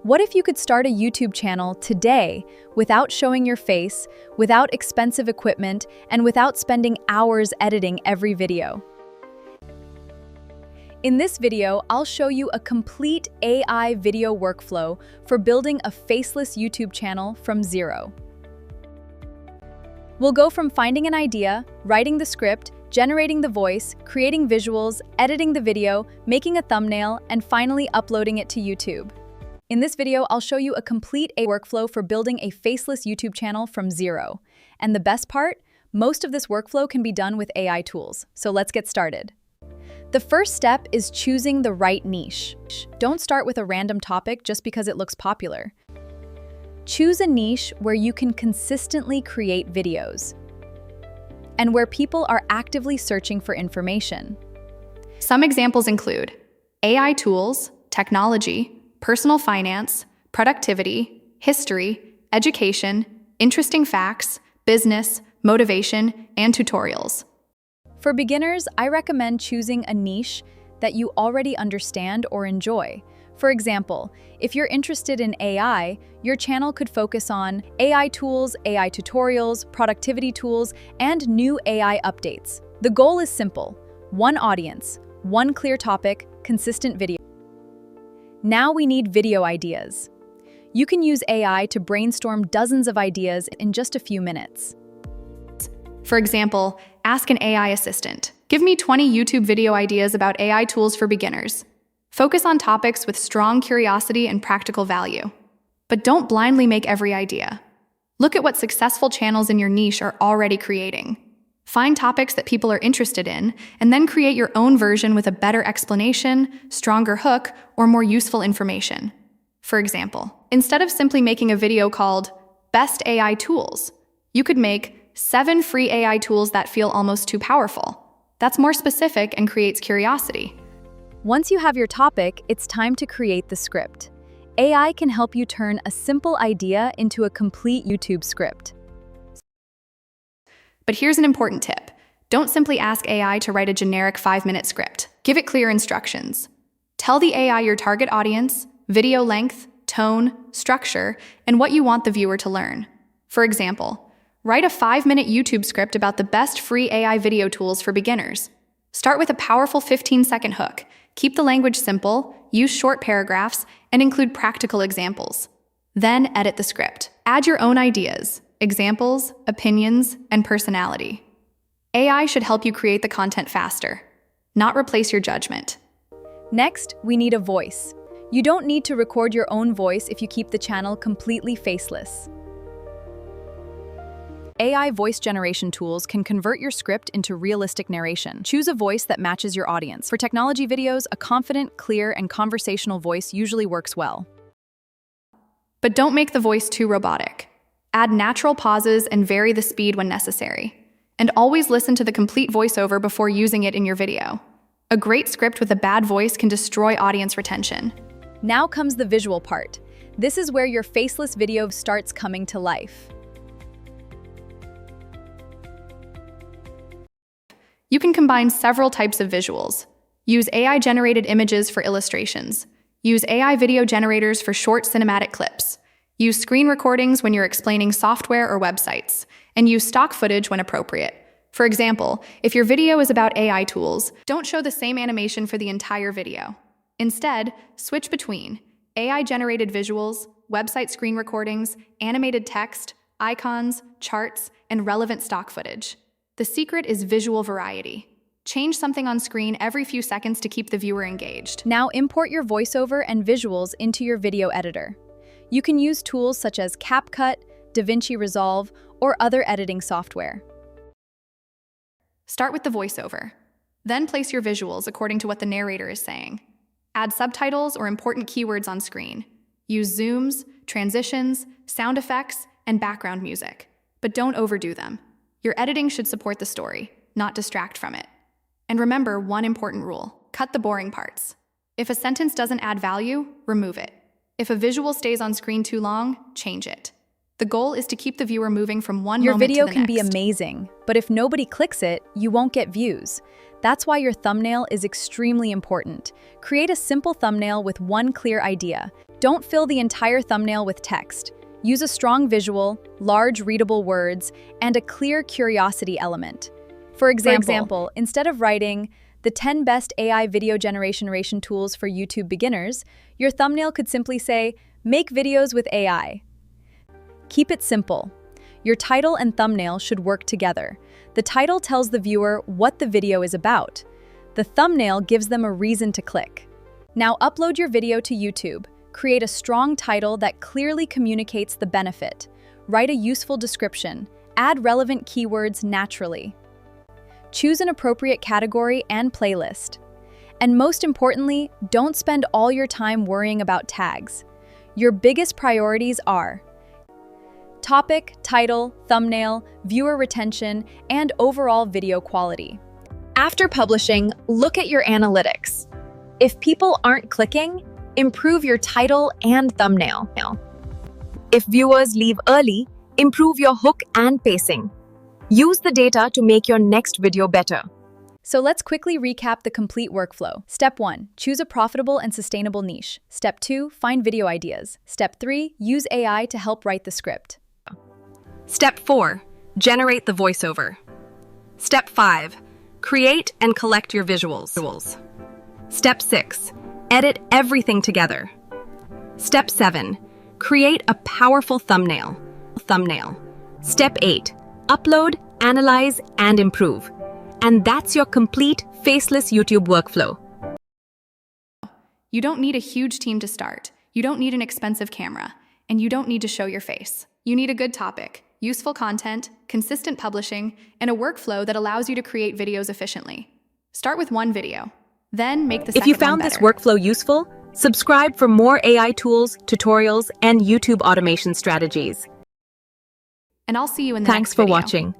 What if you could start a YouTube channel today without showing your face, without expensive equipment, and without spending hours editing every video? In this video, I'll show you a complete AI video workflow for building a faceless YouTube channel from zero. We'll go from finding an idea, writing the script, generating the voice, creating visuals, editing the video, making a thumbnail, and finally uploading it to YouTube. In this video, I'll show you a complete AI workflow for building a faceless YouTube channel from zero. And the best part, most of this workflow can be done with AI tools. So let's get started. The first step is choosing the right niche. Don't start with a random topic just because it looks popular. Choose a niche where you can consistently create videos and where people are actively searching for information. Some examples include AI tools, technology, personal finance, productivity, history, education, interesting facts, business, motivation, and tutorials. For beginners, I recommend choosing a niche that you already understand or enjoy. For example, if you're interested in AI, your channel could focus on AI tools, AI tutorials, productivity tools, and new AI updates. The goal is simple: one audience, one clear topic, consistent video. Now we need video ideas. You can use AI to brainstorm dozens of ideas in just a few minutes. For example, ask an AI assistant, "Give me 20 YouTube video ideas about AI tools for beginners." Focus on topics with strong curiosity and practical value. But don't blindly make every idea. Look at what successful channels in your niche are already creating. Find topics that people are interested in, and then create your own version with a better explanation, stronger hook, or more useful information. For example, instead of simply making a video called "Best AI Tools," you could make 7 free AI tools that feel almost too powerful. That's more specific and creates curiosity. Once you have your topic, it's time to create the script. AI can help you turn a simple idea into a complete YouTube script. But here's an important tip. Don't simply ask AI to write a generic 5-minute script. Give it clear instructions. Tell the AI your target audience, video length, tone, structure, and what you want the viewer to learn. For example, write a 5-minute YouTube script about the best free AI video tools for beginners. Start with a powerful 15-second hook. Keep the language simple, use short paragraphs, and include practical examples. Then edit the script. Add your own ideas, examples, opinions, and personality. AI should help you create the content faster, not replace your judgment. Next, we need a voice. You don't need to record your own voice if you keep the channel completely faceless. AI voice generation tools can convert your script into realistic narration. Choose a voice that matches your audience. For technology videos, a confident, clear, and conversational voice usually works well. But don't make the voice too robotic. Add natural pauses and vary the speed when necessary. And always listen to the complete voiceover before using it in your video. A great script with a bad voice can destroy audience retention. Now comes the visual part. This is where your faceless video starts coming to life. You can combine several types of visuals. Use AI-generated images for illustrations. Use AI video generators for short cinematic clips. Use screen recordings when you're explaining software or websites. And use stock footage when appropriate. For example, if your video is about AI tools, don't show the same animation for the entire video. Instead, switch between AI-generated visuals, website screen recordings, animated text, icons, charts, and relevant stock footage. The secret is visual variety. Change something on screen every few seconds to keep the viewer engaged. Now import your voiceover and visuals into your video editor. You can use tools such as CapCut, DaVinci Resolve, or other editing software. Start with the voiceover. Then place your visuals according to what the narrator is saying. Add subtitles or important keywords on screen. Use zooms, transitions, sound effects, and background music. But don't overdo them. Your editing should support the story, not distract from it. And remember one important rule: cut the boring parts. If a sentence doesn't add value, remove it. If a visual stays on screen too long, change it. The goal is to keep the viewer moving from one moment to the next. Your video can be amazing, but if nobody clicks it, you won't get views. That's why your thumbnail is extremely important. Create a simple thumbnail with one clear idea. Don't fill the entire thumbnail with text. Use a strong visual, large readable words, and a clear curiosity element. For example, instead of writing, "the 10 best AI video generation tools for YouTube beginners," your thumbnail could simply say, "Make videos with AI." Keep it simple. Your title and thumbnail should work together. The title tells the viewer what the video is about. The thumbnail gives them a reason to click. Now upload your video to YouTube. Create a strong title that clearly communicates the benefit. Write a useful description. Add relevant keywords naturally. Choose an appropriate category and playlist. And most importantly, don't spend all your time worrying about tags. Your biggest priorities are topic, title, thumbnail, viewer retention, and overall video quality. After publishing, look at your analytics. If people aren't clicking, improve your title and thumbnail. If viewers leave early, improve your hook and pacing. Use the data to make your next video better. So let's quickly recap the complete workflow. Step 1, choose a profitable and sustainable niche. Step 2, find video ideas. Step 3, use AI to help write the script. Step 4, generate the voiceover. Step 5, create and collect your visuals. Step 6, edit everything together. Step 7, create a powerful thumbnail. Step 8, upload, analyze, and improve. And that's your complete faceless YouTube workflow. You don't need a huge team to start. You don't need an expensive camera. And you don't need to show your face. You need a good topic, useful content, consistent publishing, and a workflow that allows you to create videos efficiently. Start with one video. Then make the second one better. If you found this workflow useful, subscribe for more AI tools, tutorials, and YouTube automation strategies. And I'll see you in the next Thanks for video. watching.